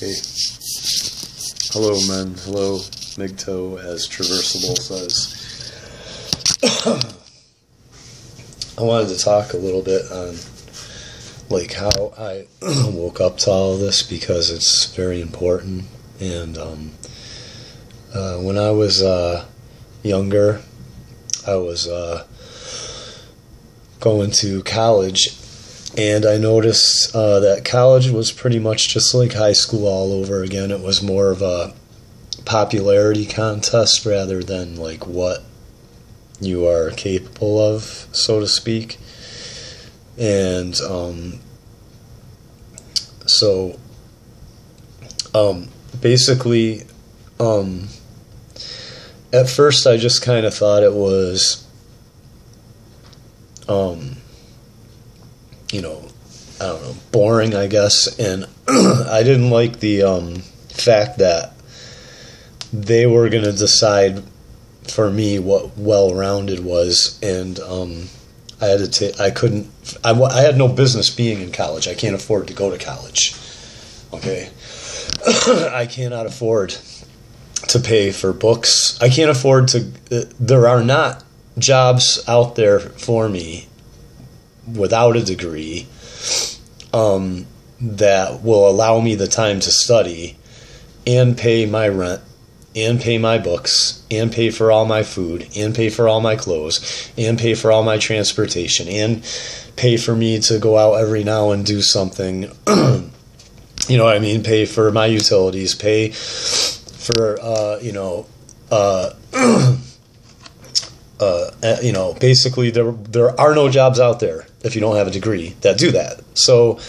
Okay. Hello, men. Hello, MGTOW, as Traversable says. I wanted to talk a little bit on like how I woke up to all this because it's very important. And when I was younger, I was going to college, and I noticed that college was pretty much just like high school all over again. It was more of a popularity contest rather than like what you are capable of, so to speak. And basically, at first I just kind of thought it was, I don't know, boring, I guess. And I didn't like the fact that they were going to decide for me what well-rounded was. And I had no business being in college. I can't afford to go to college. Okay. I cannot afford to pay for books. I can't afford to, there are not jobs out there for me without a degree that will allow me the time to study and pay my rent and pay my books and pay for all my food and pay for all my clothes and pay for all my transportation and pay for me to go out every now and do something. You know what I mean? Pay for my utilities, pay for, basically there are no jobs out there if you don't have a degree that do that. So,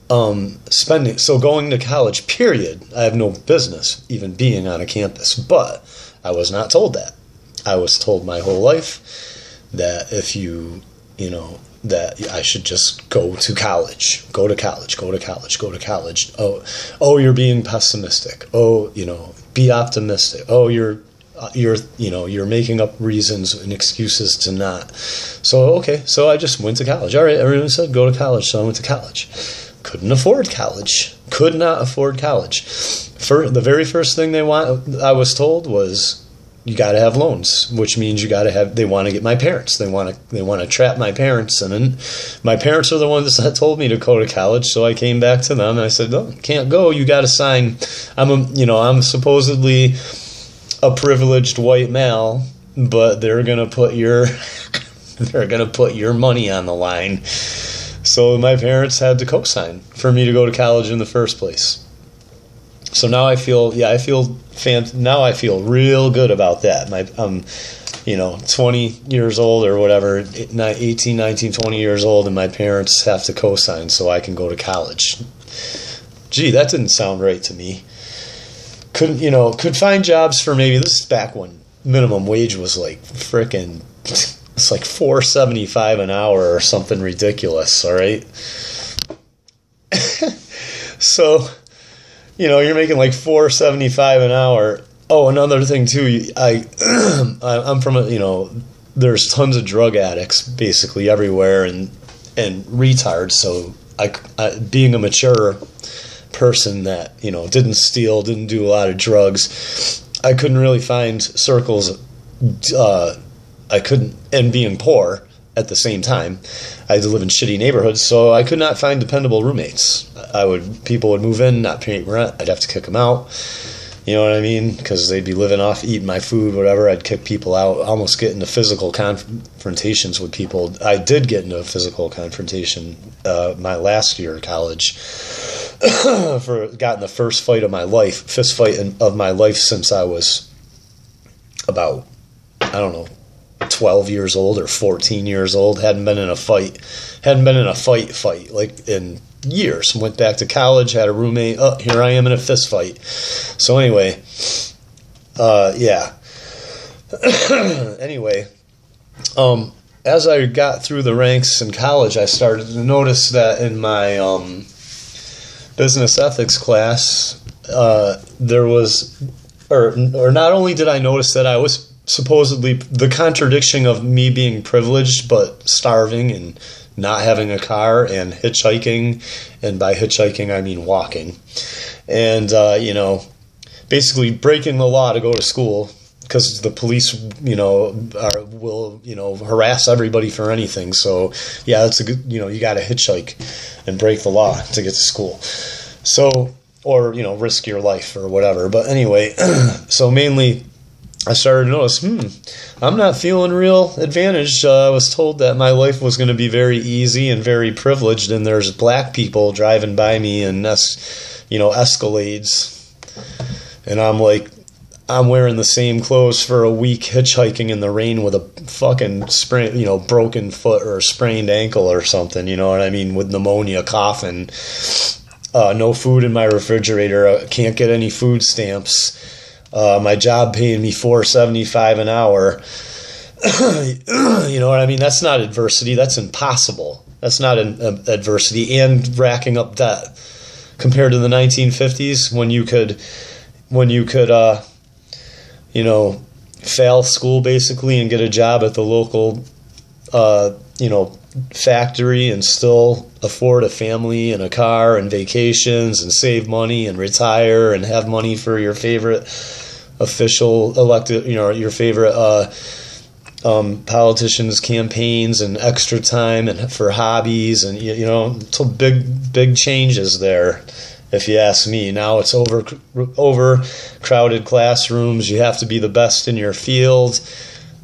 going to college, period, I have no business even being on a campus. But I was not told that. I was told my whole life that that I should just go to college. Go to college. Oh, you're being pessimistic. Oh, be optimistic. Oh, you're making up reasons and excuses to not. So I just went to college. All right, everyone said go to college, so I went to college. Couldn't afford college. Could not afford college. The very first thing I was told was, you got to have loans, which means they want to get my parents. They want to trap my parents. And then my parents are the ones that told me to go to college. So I came back to them and I said, no, can't go. You got to sign. I'm supposedly a privileged white male, but they're going to put your money on the line. So my parents had to co-sign for me to go to college in the first place. So now I feel real good about that. I'm 20 years old or whatever, 18, 19, 20 years old, and my parents have to co-sign so I can go to college. Gee, that didn't sound right to me. Could find jobs for maybe, this is back when minimum wage was like frickin', it's like $4.75 an hour or something ridiculous, all right? So, you're making like $4.75 an hour. Oh, another thing too, I'm from there's tons of drug addicts basically everywhere and retards. So I being a mature person that didn't steal, didn't do a lot of drugs, I couldn't really find circles. I couldn't, and being poor at the same time, I had to live in shitty neighborhoods, so I could not find dependable roommates. People would move in, not pay rent, I'd have to kick them out. You know what I mean? Because they'd be living off, eating my food, whatever. I'd kick people out, almost get into physical confrontations with people. I did get into a physical confrontation my last year of college. Got in the first fight of my life, fist fight of my life since I was about, 12 years old or 14 years old. Hadn't been in a fight like in years. Went back to college, had a roommate. Oh, here I am in a fist fight. So anyway, yeah. Anyway, as I got through the ranks in college, I started to notice that in my business ethics class, there was, or not only did I notice that I was supposedly the contradiction of me being privileged but starving and not having a car and hitchhiking, and by hitchhiking I mean walking, and basically breaking the law to go to school because the police will harass everybody for anything. So yeah, that's a good, you got to hitchhike and break the law to get to school. So, or risk your life or whatever. But anyway, so mainly I started to notice, I'm not feeling real advantaged. I was told that my life was going to be very easy and very privileged, and there's black people driving by me in Escalades, and I'm like, I'm wearing the same clothes for a week, hitchhiking in the rain with a fucking broken foot or sprained ankle or something. You know what I mean? With pneumonia, coughing, no food in my refrigerator. I can't get any food stamps. My job paying me $4.75 an hour. You know what I mean? That's not adversity. That's impossible. That's not an adversity, and racking up debt compared to the 1950s when you could fail school basically and get a job at the local, factory and still afford a family and a car and vacations and save money and retire and have money for your favorite official elected, your favorite politicians' campaigns and extra time and for hobbies and, so big changes there. If you ask me, now it's overcrowded classrooms. You have to be the best in your field.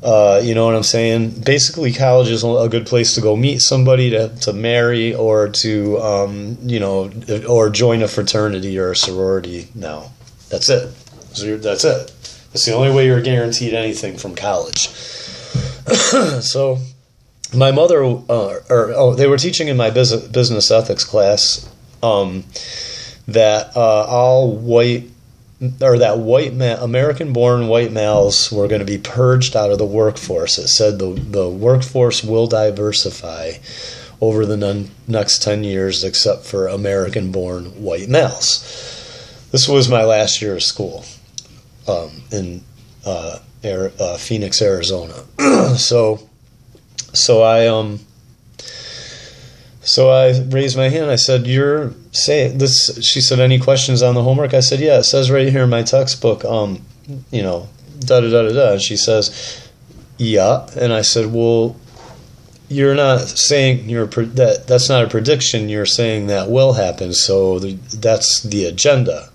You know what I'm saying? Basically, college is a good place to go meet somebody, to marry, or to or join a fraternity or a sorority. Now, that's it. That's it. That's the only way you're guaranteed anything from college. So, my mother, they were teaching in my business ethics class. That American-born white males were going to be purged out of the workforce. It said the workforce will diversify over the next 10 years, except for American-born white males. This was my last year of school in Phoenix, Arizona. So I raised my hand. I said, "You're saying this?" She said, "Any questions on the homework?" I said, "Yeah, it says right here in my textbook, da da da da da." And she says, "Yeah." And I said, "Well, you're not saying that's not a prediction. You're saying that will happen. So that's the agenda."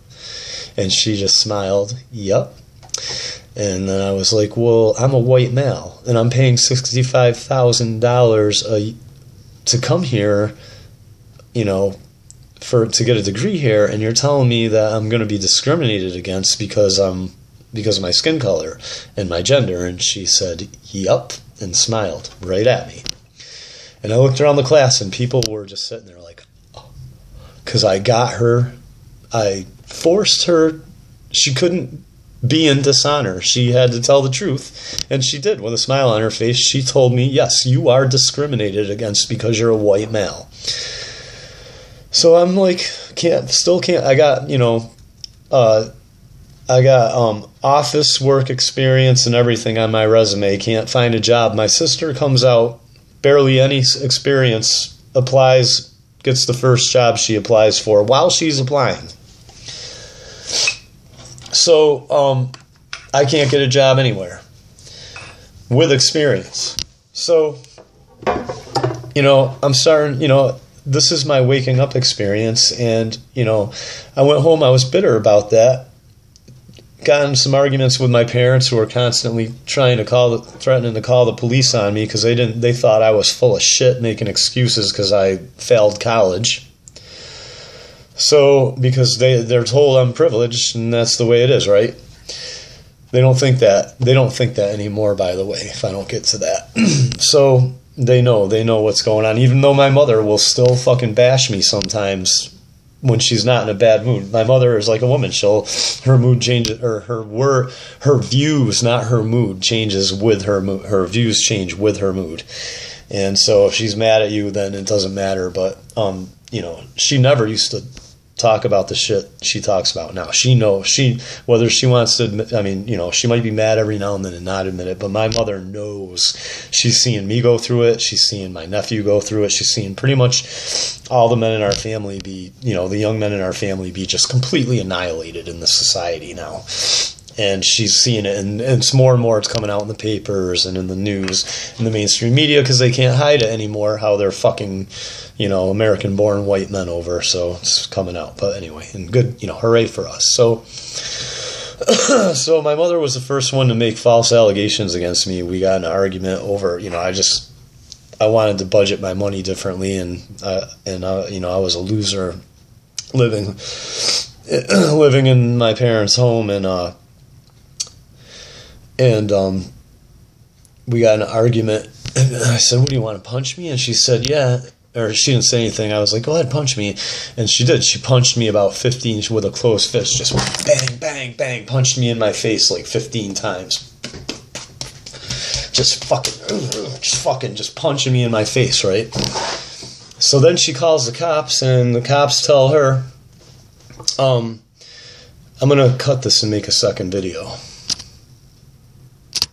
And she just smiled. "Yep." And then I was like, "Well, I'm a white male, and I'm paying $65,000 to come here, to get a degree here, and you're telling me that I'm going to be discriminated against because of my skin color and my gender." And she said, "Yup," and smiled right at me. And I looked around the class, and people were just sitting there like, oh, because I got her, I forced her. She couldn't be in dishonor. She had to tell the truth, and she did with a smile on her face. She told me, "Yes, you are discriminated against because you're a white male." So I'm like, can't. I got office work experience and everything on my resume. Can't find a job. My sister comes out, barely any experience, applies, gets the first job she applies for while she's applying. So I can't get a job anywhere with experience. So, I'm starting, this is my waking up experience. And, I went home, I was bitter about that. Got in some arguments with my parents, who were constantly threatening to call the police on me because they thought I was full of shit making excuses because I failed college. So, because they're told I'm privileged, and that's the way it is, right? They don't think that anymore, by the way, if I don't get to that. So, they know what's going on, even though my mother will still fucking bash me sometimes when she's not in a bad mood. My mother is like a woman. Her mood changes, or her views, not her mood, changes with her mood. Her views change with her mood. And so if she's mad at you, then it doesn't matter. But, she never used to talk about the shit she talks about now. She knows, whether she wants to admit, I mean, you know, she might be mad every now and then and not admit it, but my mother knows. She's seeing me go through it. She's seeing my nephew go through it. She's seeing pretty much all the men in our family be, you know, the young men in our family be just completely annihilated in the society now. And she's seeing it, and it's more and more, it's coming out in the papers and in the news, in the mainstream media, because they can't hide it anymore, how they're fucking, you know, American-born white men over, so it's coming out. But anyway, and good, you know, hooray for us. So, so my mother was the first one to make false allegations against me. We got in an argument over, you know, I wanted to budget my money differently, and you know, I was a loser living in my parents' home, and we got in an argument, and I said, "What, do you want to punch me?" And she said, "Yeah." Or she didn't say anything. I was like, "Go ahead, punch me." And she did. She punched me about 15 with a closed fist. Just bang, bang, bang. Punched me in my face like 15 times. Just punching me in my face, right? So then she calls the cops, and the cops tell her, I'm going to cut this and make a second video.